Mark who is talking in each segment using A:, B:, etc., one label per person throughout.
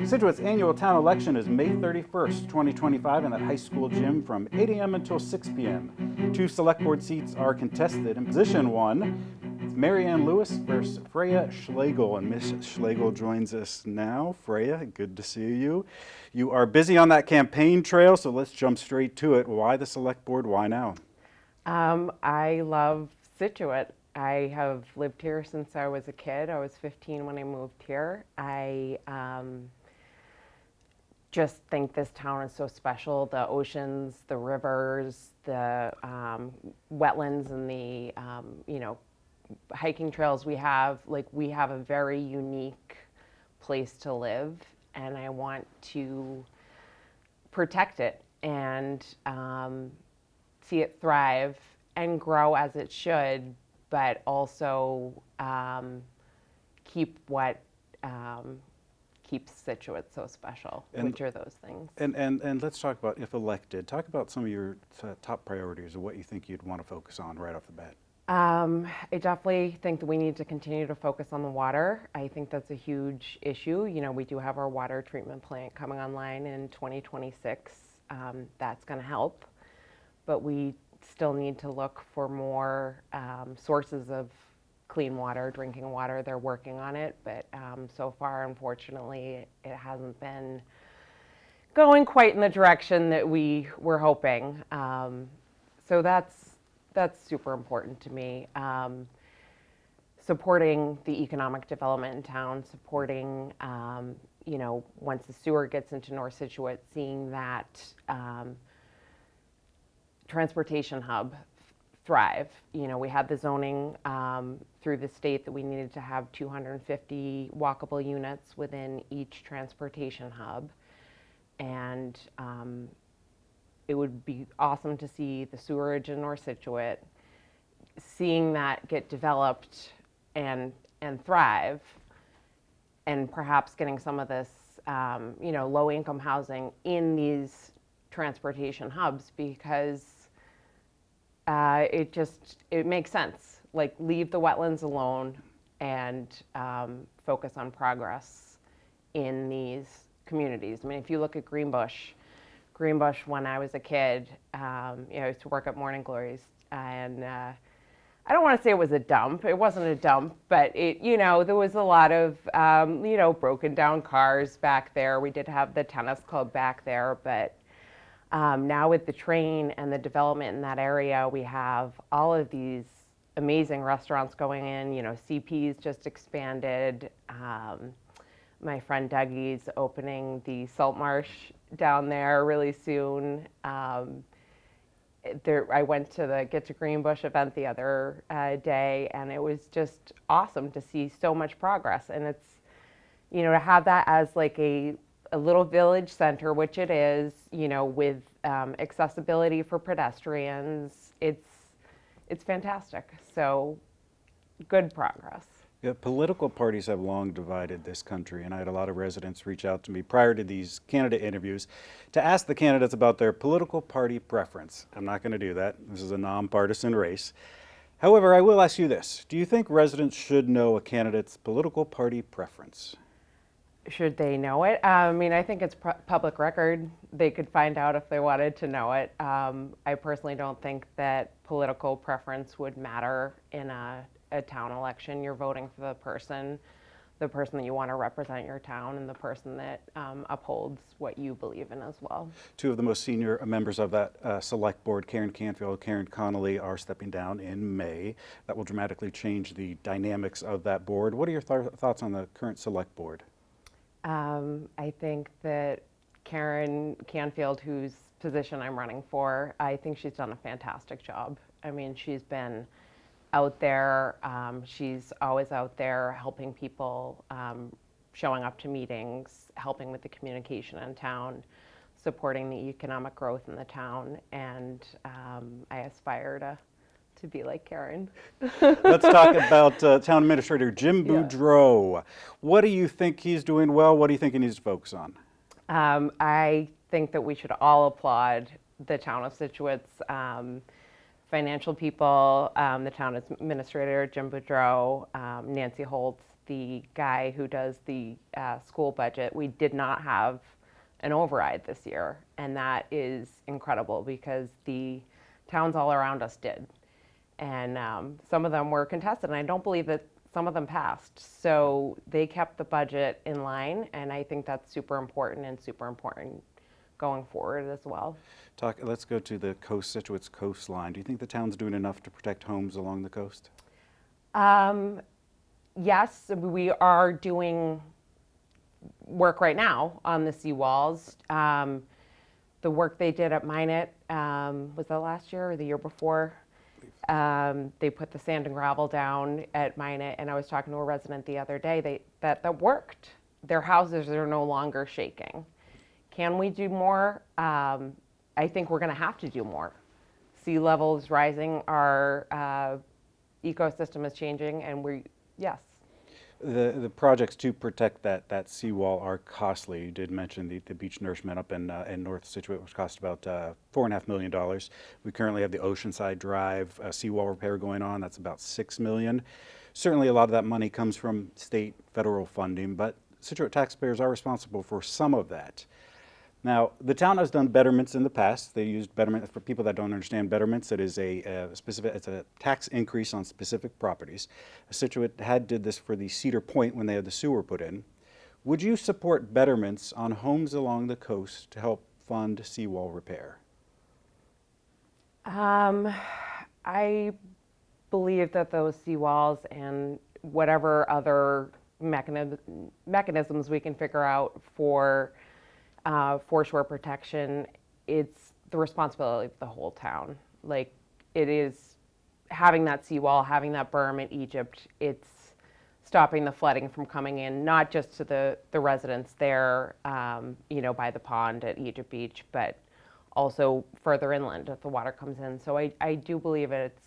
A: Scituate's annual town election is May 31st, 2025 in that high school gym from 8 a.m. until 6 p.m. Two select board seats are contested. In position one, it's Mary Ann Lewis versus Freya Schlegel, and Miss Schlegel joins us now. Freya, good to see you. You are busy on that campaign trail, so let's jump straight to it. Why the select board? Why now?
B: I love Scituate. I have lived here since I was a kid. I was 15 when I moved here. I just think this town is so special. The oceans, the rivers, the wetlands, and the hiking trails we have. Like, we have a very unique place to live, and I want to protect it and see it thrive and grow as it should, but also keep what keeps Scituate so special, which are those things.
A: And let's talk about, if elected, talk about some of your top priorities or what you think you'd want to focus on right off the bat.
B: I definitely think that we need to continue to focus on the water. I think that's a huge issue. You know, we do have our water treatment plant coming online in 2026. That's going to help, but we still need to look for more sources of clean water, drinking water. They're working on it, but so far, unfortunately, it hasn't been going quite in the direction that we were hoping. So that's super important to me. Supporting the economic development in town, supporting, once the sewer gets into North Scituate, seeing that transportation hub thrive. You know, we had the zoning through the state that we needed to have 250 walkable units within each transportation hub. And it would be awesome to see the sewerage in North Scituate, seeing that get developed and thrive, and perhaps getting some of this, low-income housing in these transportation hubs, because it makes sense. Like, leave the wetlands alone and focus on progress in these communities. I mean, if you look at Greenbush, when I was a kid, I used to work at Morning Glories, and I don't want to say it was a dump. It wasn't a dump, but there was a lot of, broken down cars back there. We did have the tennis club back there, but now with the train and the development in that area, we have all of these amazing restaurants going in. You know, CP's just expanded. My friend Dougie's opening the Salt Marsh down there really soon. I went to the Get to Greenbush event the other day, and it was just awesome to see so much progress. And it's, to have that as like a little village center, which it is, with accessibility for pedestrians, it's fantastic. So, good progress.
A: Yeah, political parties have long divided this country, and I had a lot of residents reach out to me prior to these candidate interviews to ask the candidates about their political party preference. I'm not going to do that. This is a nonpartisan race. However, I will ask you this. Do you think residents should know a candidate's political party preference?
B: Should they know it? I think it's public record. They could find out if they wanted to know it. I personally don't think that political preference would matter in a town election. You're voting for the person that you want to represent your town, and the person that upholds what you believe in as well.
A: Two of the most senior members of that select board, Karen Canfield, Karen Connolly, are stepping down in May. That will dramatically change the dynamics of that board. What are your thoughts on the current select board?
B: I think that Karen Canfield, whose position I'm running for, I think she's done a fantastic job. I mean, she's been out there. She's always out there helping people, showing up to meetings, helping with the communication in town, supporting the economic growth in the town, and I aspire to be like Karen.
A: Let's talk about Town Administrator Jim
B: Yeah.
A: Boudreau. What do you think he's doing well? What do you think he needs to focus on?
B: I think that we should all applaud the town of Scituate's financial people, the town administrator, Jim Boudreau, Nancy Holtz, the guy who does the school budget, we did not have an override this year. And that is incredible because the towns all around us did. And some of them were contested, and I don't believe that some of them passed. So they kept the budget in line, and I think that's super important and super important going forward as well.
A: Let's go to the coast, Situate's coastline. Do you think the town's doing enough to protect homes along the coast?
B: Yes, we are doing work right now on the seawalls. The work they did at Minot, was that last year or the year before? They put the sand and gravel down at Minot, and I was talking to a resident the other day. That worked. Their houses are no longer shaking. Can we do more? I think we're going to have to do more. Sea levels rising, our ecosystem is changing, and yes.
A: The projects to protect that seawall are costly. You did mention the beach nourishment up in North Scituate, which cost about $4.5 million. We currently have the Oceanside Drive seawall repair going on. That's about $6 million. Certainly a lot of that money comes from state, federal funding, but Scituate taxpayers are responsible for some of that. Now, the town has done betterments in the past. They used betterment. For people that don't understand betterments, it is it's a tax increase on specific properties. Scituate did this for the Cedar Point when they had the sewer put in. Would you support betterments on homes along the coast to help fund seawall repair?
B: I believe that those seawalls and whatever other mechanisms we can figure out for foreshore protection, it's the responsibility of the whole town. Like, it is having that seawall, having that berm in Egypt, it's stopping the flooding from coming in, not just to the residents there, by the pond at Egypt Beach, but also further inland if the water comes in. So I do believe it's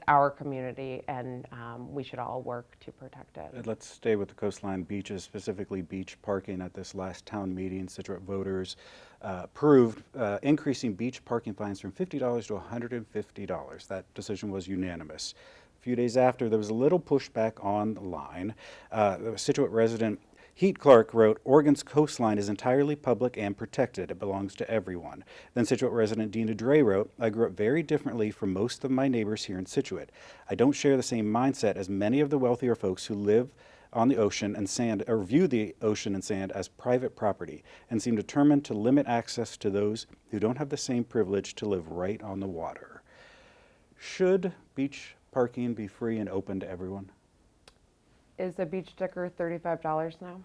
B: our community, and we should all work to protect it.
A: Let's stay with the coastline beaches, specifically beach parking. At this last town meeting, Scituate voters approved increasing beach parking fines from $50 to $150. That decision was unanimous. A few days after, there was a little pushback on the line. The Scituate resident Heat Clark wrote, "Oregon's coastline is entirely public and protected. It belongs to everyone." Then Scituate resident Dina Dre wrote, "I grew up very differently from most of my neighbors here in Scituate. I don't share the same mindset as many of the wealthier folks who live on the ocean and sand, or view the ocean and sand as private property, and seem determined to limit access to those who don't have the same privilege to live right on the water." Should beach parking be free and open to everyone?
B: Is a beach sticker $35 now?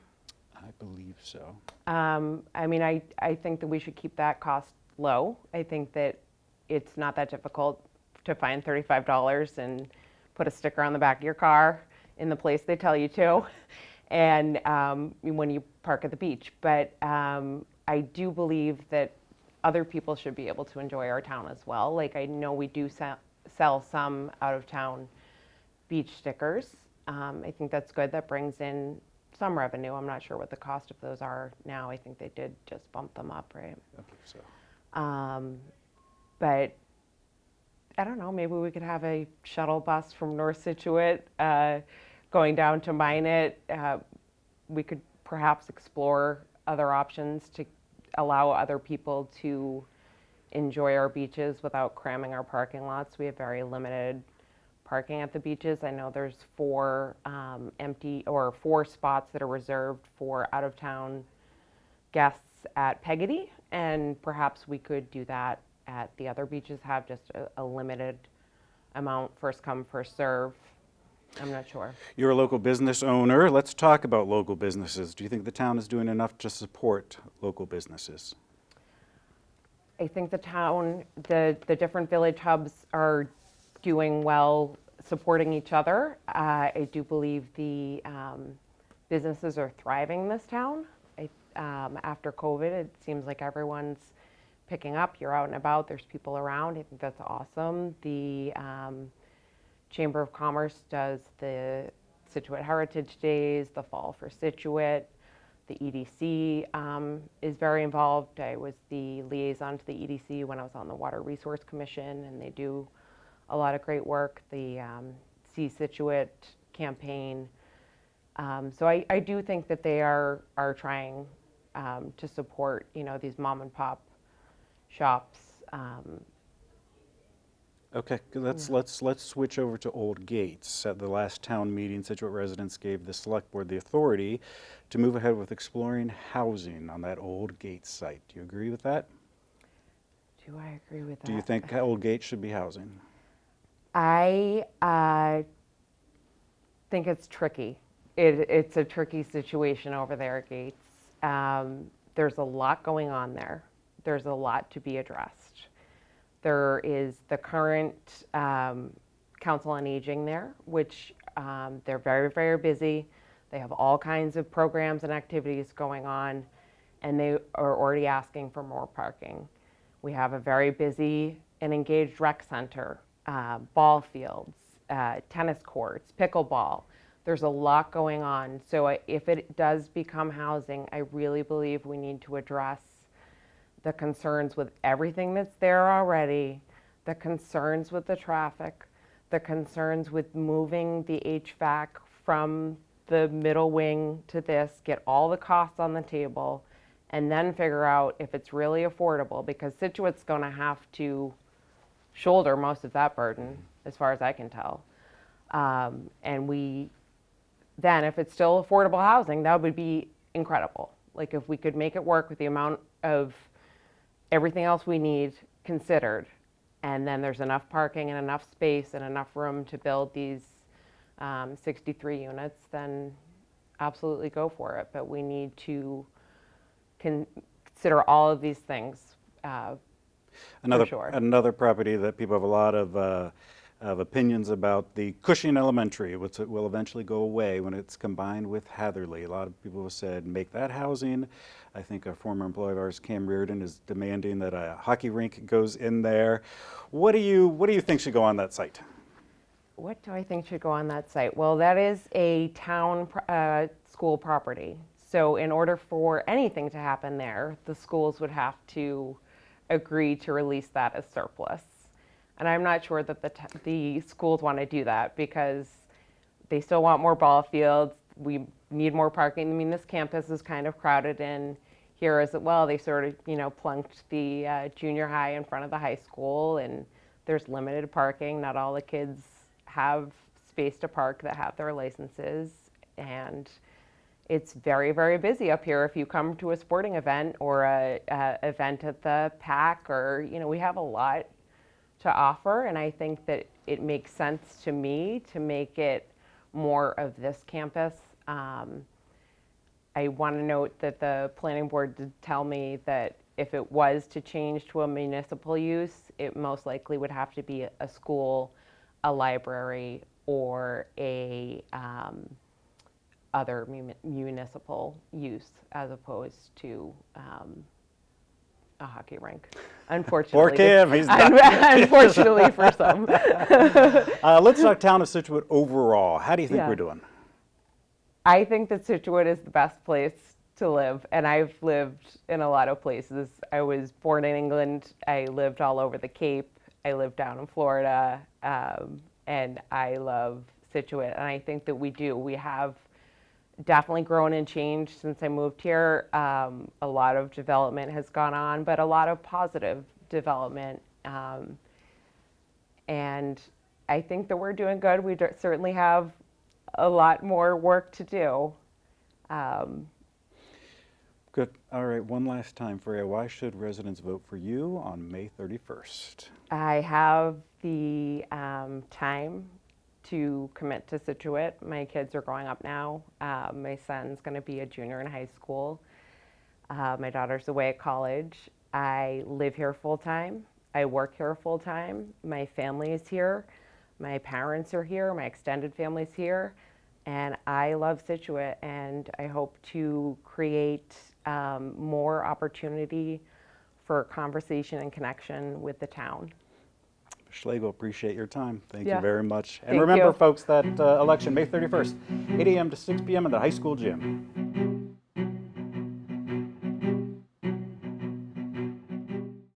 A: I believe so.
B: I think that we should keep that cost low. I think that it's not that difficult to find $35 and put a sticker on the back of your car in the place they tell you to, and when you park at the beach. But I do believe that other people should be able to enjoy our town as well. Like, I know we do sell some out-of-town beach stickers. I think that's good. That brings in some revenue. I'm not sure what the cost of those are now. I think they did just bump them up, right?
A: I believe so.
B: But I don't know, maybe we could have a shuttle bus from North Scituate going down to Minot. We could perhaps explore other options to allow other people to enjoy our beaches without cramming our parking lots. We have very limited parking at the beaches. I know there's 4 spots that are reserved for out-of-town guests at Peggotty, and perhaps we could do that at the other beaches, have just a limited amount, first come, first serve. I'm not sure.
A: You're a local business owner. Let's talk about local businesses. Do you think the town is doing enough to support local businesses?
B: I think the town, the different village hubs are doing well, supporting each other. I do believe the businesses are thriving in this town. After COVID, it seems like everyone's picking up. You're out and about, there's people around. I think that's awesome. The Chamber of Commerce does the Scituate Heritage Days, the Fall for Scituate. The EDC is very involved. I was the liaison to the EDC when I was on the Water Resource Commission, and they do a lot of great work. The See Scituate campaign So I do think that they are trying to support, these mom and pop shops.
A: Okay, let's switch over to Old Gates. At the last town meeting, Scituate residents gave the select board the authority to move ahead with exploring housing on that Old Gates site. Do you agree with that?
B: Do I agree with that?
A: Do you think Old Gates should be housing?
B: I think it's tricky. It's a tricky situation over there at Gates. There's a lot going on there. There's a lot to be addressed. There is the current Council on Aging there, which they're very, very busy. They have all kinds of programs and activities going on, and they are already asking for more parking. We have a very busy and engaged rec center, ball fields, tennis courts, pickleball. There's a lot going on. So if it does become housing, I really believe we need to address the concerns with everything that's there already, the concerns with the traffic, the concerns with moving the HVAC from the middle wing to this, get all the costs on the table, and then figure out if it's really affordable, because Scituate's going to have to shoulder most of that burden, as far as I can tell. And then if it's still affordable housing, that would be incredible. Like if we could make it work with the amount of everything else we need considered, and then there's enough parking and enough space and enough room to build these 63 units, then absolutely go for it. But we need to consider all of these things for sure.
A: Another property that people have a lot of opinions about, the Cushing Elementary, which will eventually go away when it's combined with Hatherley. A lot of people have said, make that housing. I think a former employee of ours, Cam Reardon, is demanding that a hockey rink goes in there. What do you think should go on that site?
B: What do I think should go on that site? Well, that is a town school property. So in order for anything to happen there, the schools would have to agree to release that as surplus. And I'm not sure that the schools want to do that, because they still want more ball fields. We need more parking. I mean, this campus is kind of crowded in here as well. They sort of, plunked the junior high in front of the high school, and there's limited parking. Not all the kids have space to park that have their licenses. And it's very, very busy up here. If you come to a sporting event or a event at the PAC, or, we have a lot to offer, and I think that it makes sense to me to make it more of this campus. I want to note that the planning board did tell me that if it was to change to a municipal use, it most likely would have to be a school, a library, or a other municipal use, as opposed to a hockey rink, unfortunately.
A: For Kim, he's not.
B: Unfortunately for some.
A: Let's talk town of Scituate overall. How do you think we're doing?
B: I think that Scituate is the best place to live, and I've lived in a lot of places. I was born in England. I lived all over the Cape. I lived down in Florida, and I love Scituate. And I think that we have definitely grown and changed since I moved here. A lot of development has gone on, but a lot of positive development. And I think that we're doing good. We certainly have a lot more work to do.
A: Good. All right, one last time, Freya. Why should residents vote for you on May 31st?
B: I have the time to commit to Scituate. My kids are growing up now. My son's going to be a junior in high school. My daughter's away at college. I live here full time. I work here full time. My family is here. My parents are here. My extended family's here. And I love Scituate, and I hope to create more opportunity for conversation and connection with the town.
A: Schlegel, appreciate your time. Thank
B: Yeah.
A: you very much. And
B: Thank
A: remember,
B: you.
A: folks, that election, May 31st, 8 a.m. to 6 p.m. in the high school gym.